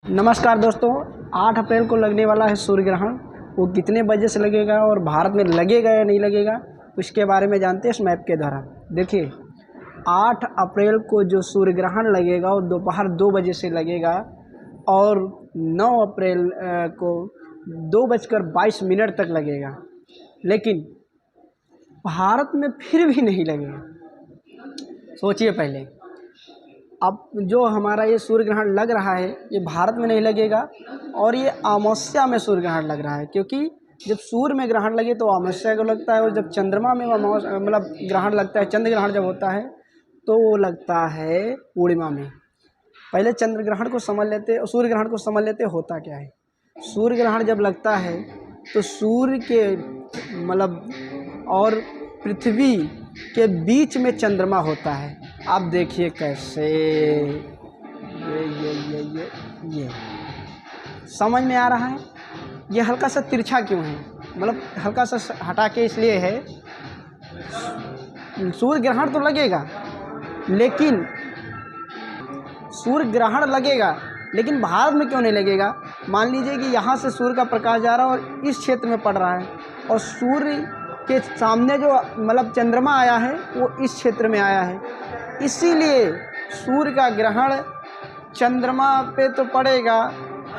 नमस्कार दोस्तों, 8 अप्रैल को लगने वाला है सूर्य ग्रहण। वो कितने बजे से लगेगा और भारत में लगेगा या नहीं लगेगा, उसके बारे में जानते हैं इस मैप के द्वारा। देखिए, 8 अप्रैल को जो सूर्य ग्रहण लगेगा वो दोपहर 2 बजे से लगेगा और 9 अप्रैल को 2:22 तक लगेगा। लेकिन भारत में फिर भी नहीं लगेगा। सोचिए पहले, अब जो हमारा ये सूर्य ग्रहण लग रहा है ये भारत में नहीं लगेगा और ये अमावस्या में सूर्य ग्रहण लग रहा है, क्योंकि जब सूर्य में ग्रहण लगे तो अमावस्या को लगता है और जब चंद्रमा में ग्रहण लगता है, चंद्र ग्रहण जब होता है तो वो लगता है पूर्णिमा में। पहले चंद्र ग्रहण को समझ लेते और सूर्य ग्रहण को समझ लेते होता क्या है। सूर्य ग्रहण जब लगता है तो सूर्य के और पृथ्वी के बीच में चंद्रमा होता है। आप देखिए कैसे, ये समझ में आ रहा है। ये हल्का सा तिरछा क्यों है, हल्का सा हटा के इसलिए है, सूर्य ग्रहण तो लगेगा लेकिन सूर्य ग्रहण लगेगा लेकिन भारत में क्यों नहीं लगेगा। मान लीजिए कि यहाँ से सूर्य का प्रकाश जा रहा है और इस क्षेत्र में पड़ रहा है और सूर्य के सामने जो चंद्रमा आया है वो इस क्षेत्र में आया है, इसीलिए सूर्य का ग्रहण चंद्रमा पे तो पड़ेगा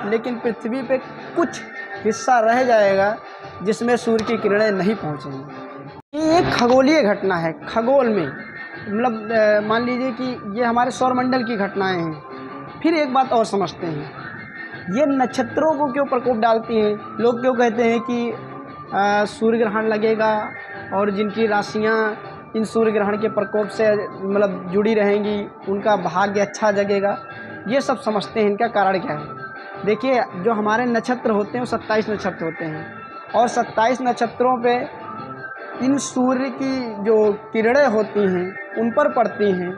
लेकिन पृथ्वी पे कुछ हिस्सा रह जाएगा जिसमें सूर्य की किरणें नहीं पहुंचेंगी। ये एक खगोलीय घटना है। खगोल में मान लीजिए कि ये हमारे सौरमंडल की घटनाएं हैं। फिर एक बात और समझते हैं, ये नक्षत्रों को क्यों प्रकोप डालती हैं। लोग क्यों कहते हैं कि सूर्य ग्रहण लगेगा और जिनकी राशियां इन सूर्य ग्रहण के प्रकोप से जुड़ी रहेंगी उनका भाग्य अच्छा जगेगा। ये सब समझते हैं, इनका कारण क्या है। देखिए, जो हमारे नक्षत्र होते हैं वो 27 नक्षत्र होते हैं और 27 नक्षत्रों पे इन सूर्य की जो किरणें होती हैं उन पर पड़ती हैं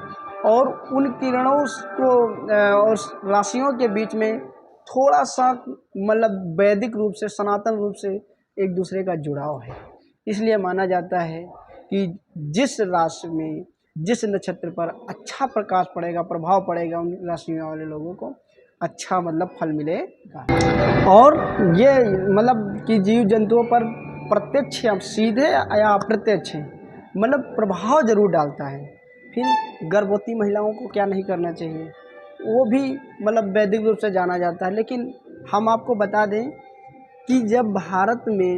और उन किरणों को और राशियों के बीच में थोड़ा सा वैदिक रूप से, सनातन रूप से एक दूसरे का जुड़ाव है। इसलिए माना जाता है कि जिस राशि में, जिस नक्षत्र पर अच्छा प्रकाश पड़ेगा, प्रभाव पड़ेगा, उन राशियों वाले लोगों को अच्छा फल मिलेगा। और ये कि जीव जंतुओं पर प्रत्यक्ष या सीधे या अप्रत्यक्ष प्रभाव जरूर डालता है। फिर गर्भवती महिलाओं को क्या नहीं करना चाहिए, वो भी वैदिक रूप से जाना जाता है। लेकिन हम आपको बता दें कि जब भारत में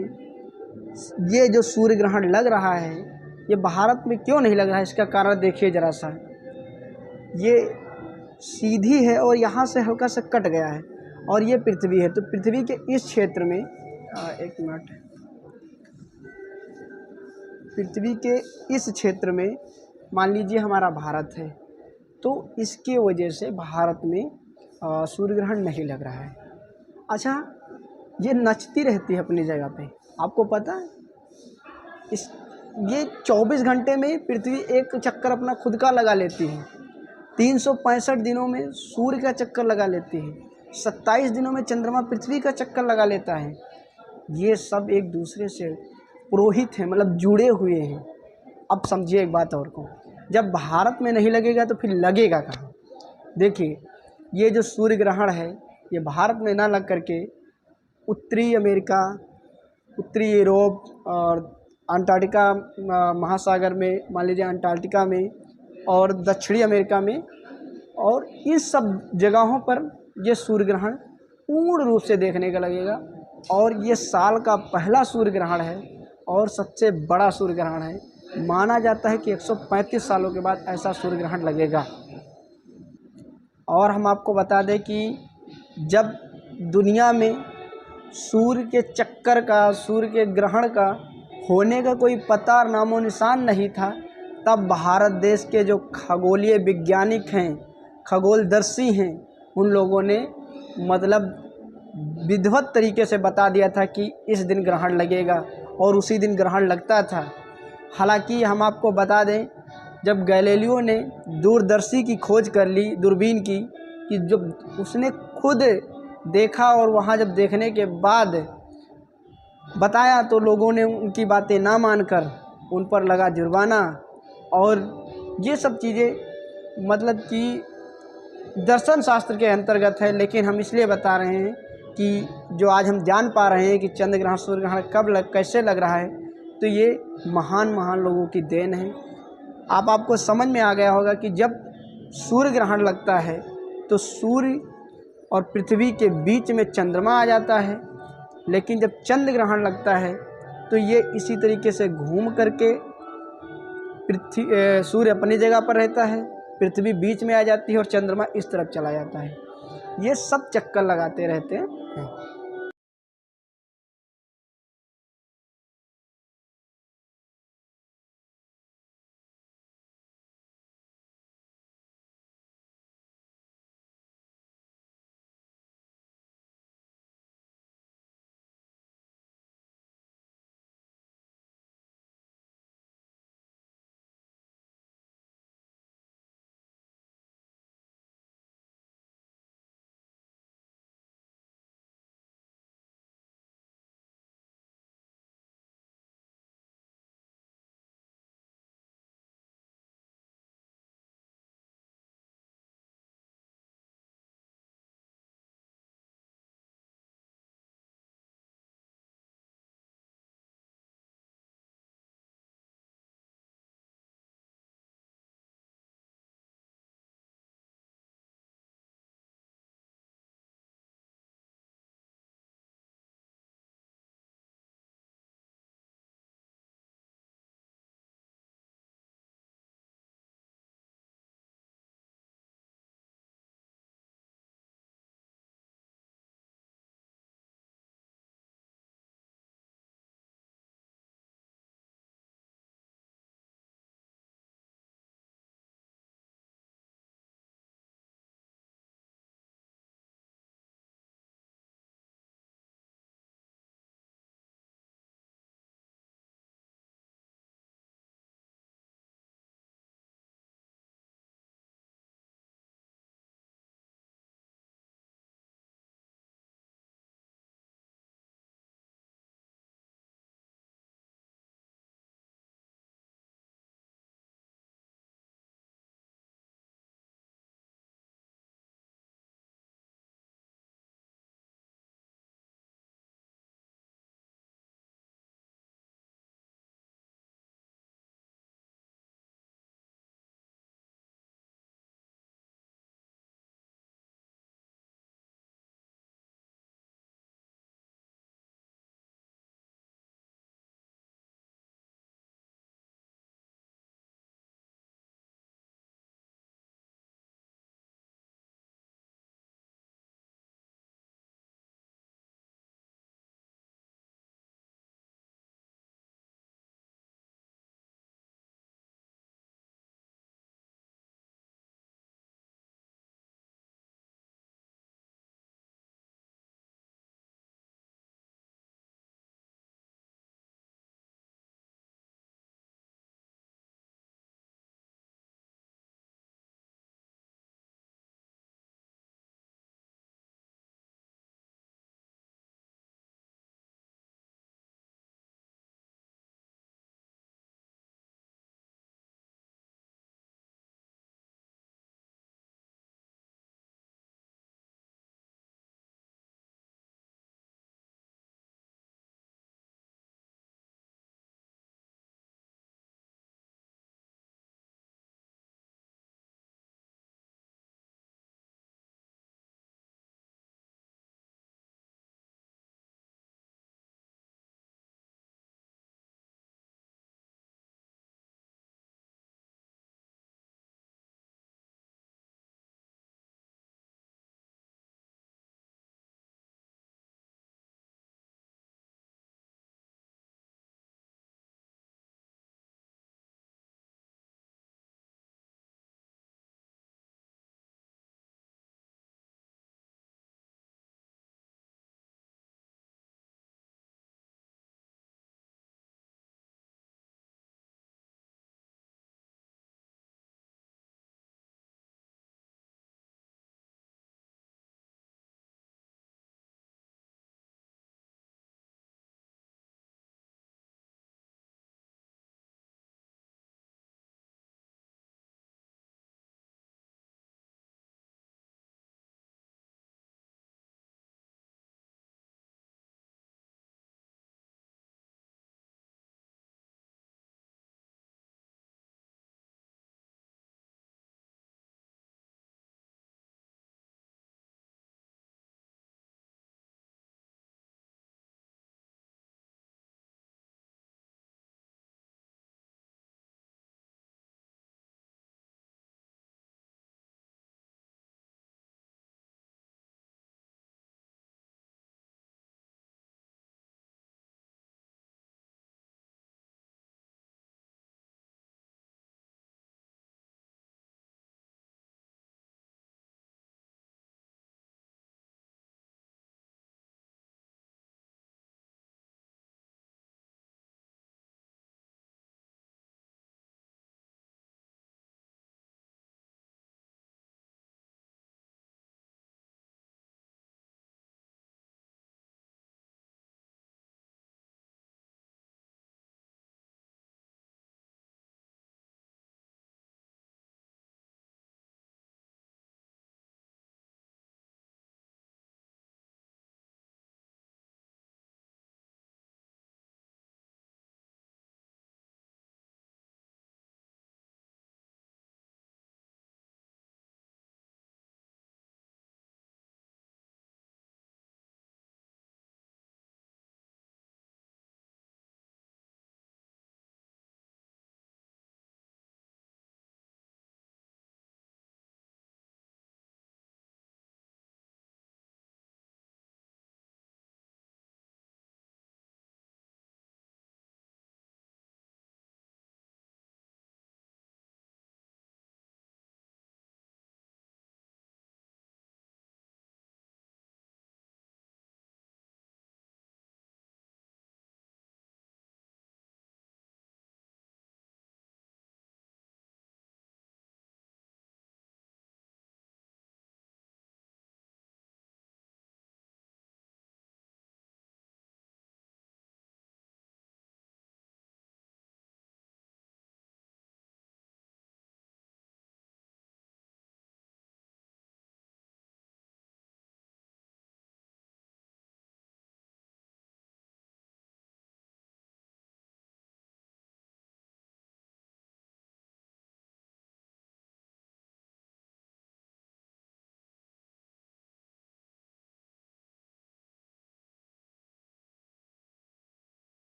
ये जो सूर्य ग्रहण लग रहा है, ये भारत में क्यों नहीं लग रहा है, इसका कारण देखिए ज़रा सा। ये सीधी है और यहाँ से हल्का सा कट गया है और ये पृथ्वी है, तो पृथ्वी के इस क्षेत्र में एक मिनट, पृथ्वी के इस क्षेत्र में मान लीजिए हमारा भारत है, तो इसके वजह से भारत में सूर्य ग्रहण नहीं लग रहा है। अच्छा, ये नचती रहती है अपनी जगह पे, आपको पता है। ये 24 घंटे में पृथ्वी एक चक्कर अपना खुद का लगा लेती है, 365 दिनों में सूर्य का चक्कर लगा लेती है, 27 दिनों में चंद्रमा पृथ्वी का चक्कर लगा लेता है। ये सब एक दूसरे से पुरोहित हैं, जुड़े हुए हैं। अब समझिए एक बात और को, जब भारत में नहीं लगेगा तो फिर लगेगा कहाँ। देखिए, ये जो सूर्य ग्रहण है ये भारत में ना लग करके उत्तरी अमेरिका, उत्तरी यूरोप और अंटार्कटिका महासागर में, मान लीजिए अंटार्कटिका में और दक्षिणी अमेरिका में और इन सब जगहों पर ये सूर्य ग्रहण पूर्ण रूप से देखने का लगेगा। और ये साल का पहला सूर्य ग्रहण है और सबसे बड़ा सूर्य ग्रहण है। माना जाता है कि 135 सालों के बाद ऐसा सूर्य ग्रहण लगेगा। और हम आपको बता दें कि जब दुनिया में सूर्य के चक्कर का, सूर्य के ग्रहण का होने का कोई पता नामो निशान नहीं था, तब भारत देश के जो खगोलीय वैज्ञानिक हैं, खगोलदर्शी हैं, उन लोगों ने विधिवत तरीके से बता दिया था कि इस दिन ग्रहण लगेगा और उसी दिन ग्रहण लगता था। हालांकि हम आपको बता दें, जब गैलीलियो ने दूरदर्शी की खोज कर ली, दूरबीन की, कि जब उसने खुद देखा और वहाँ जब देखने के बाद बताया तो लोगों ने उनकी बातें ना मानकर उन पर लगा जुर्माना। और ये सब चीज़ें कि दर्शन शास्त्र के अंतर्गत है, लेकिन हम इसलिए बता रहे हैं कि जो आज हम जान पा रहे हैं कि चंद्र ग्रहण सूर्य ग्रहण कैसे लग रहा है, तो ये महान लोगों की देन है। आपको समझ में आ गया होगा कि जब सूर्य ग्रहण लगता है तो सूर्य और पृथ्वी के बीच में चंद्रमा आ जाता है, लेकिन जब चंद्र ग्रहण लगता है तो ये इसी तरीके से घूम करके सूर्य अपनी जगह पर रहता है, पृथ्वी बीच में आ जाती है और चंद्रमा इस तरफ चला जाता है। ये सब चक्कर लगाते रहते हैं।